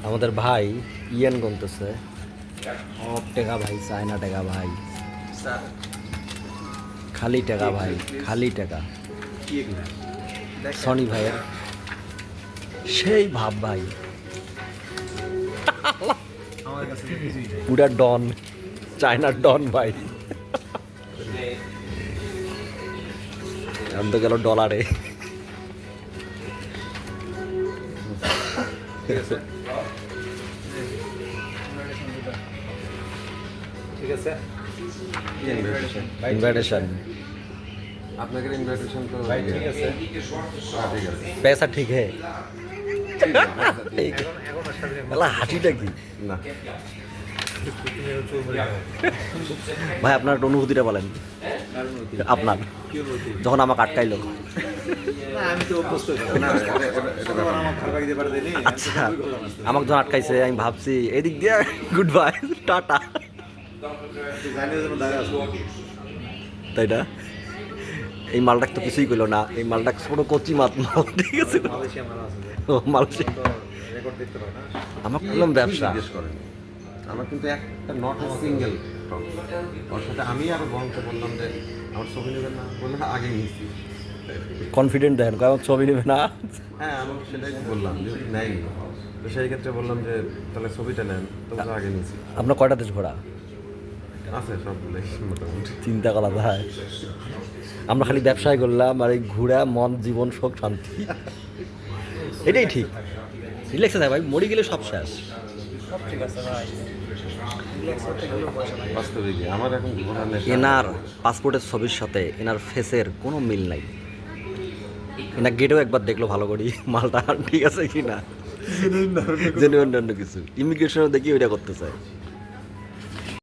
আমাদের ভাই ইয়েন গুনতেছে সব টাকা ভাই, চায়না টাকা ভাই, খালি টাকা ভাই, খালি টাকা। সনি ভাইয়ের সেই ভাব ভাই, পুরা ডন, চায়নার ডন ভাই। এখন তো গেল ডলারে। ঠিক আছে ইনভাইটেশন আপনাকে ইনভাইটেশন তো ভাই ঠিক আছে ঠিক আছে पैसा ठीक है। এখন এলা হাসিটা কি না ভাই? আপনার একটা অনুভূতিটা বলেন, আপনার যখন আমাকে আটকাইলো। আমি তো অভ্যস্ত না এটা আমার খাবার দিতে পারে দেনি আচ্ছা, আমাকে যখন আটকাইছে আমি ভাবছি এদিক দিয়ে গুড বাই টাটা, জানি যেন দাঁড়া আছে তাই না? এই মালটাকে তো কিছুই করলো না, এই মালটা ছোট কচি মাল, ঠিক আছে? মালয়েশিয়া মারা আছে ও মালয়েশিয়া তো রেকর্ড দেখতে পারো না আমার করলাম ব্যবসা। জিজ্ঞেস করেন আমার কিন্তু একটা নট সিঙ্গেল ওর সাথে আমি আরো বরঞ্চ বললাম যে আমার ছবি নেবেন না, বললাম আগে নিয়েছি। কনফিডেন্ট দেখেন, আমার ছবি নেবে না। হ্যাঁ আমি সেটাই বললাম যে নেয়নি, তো সেই ক্ষেত্রে বললাম যে তাহলে ছবিটা নেন, তো বলছে আগে নিয়েছি। আপনার কয়টা দেশ ঘোরা? আছে সবগুলোই মোটামুটি। চিন্তা করা যায়, আমরা খালি ব্যবসায় করলাম আর এই ঘুরা মন জীবন শোক শান্তি, এটাই ঠিক। রিল্যাক্সে থাকে ভাই, মরে গেলে সব শেষ। সব ঠিক আছে ভাই রিল্যাক্স করতে গেলে পয়সা লাগে বাস্তবিক আমার এখন ঘোরার নেশা। এনার পাসপোর্টের ছবির সাথে এনার ফেসের কোনো মিল নাই। এনার গেটেও একবার দেখলো ভালো করি মালটা ঠিক আছে কি না, জেনুইন অন্য কিছু। ইমিগ্রেশনও দেখি ওইটা করতে চায়।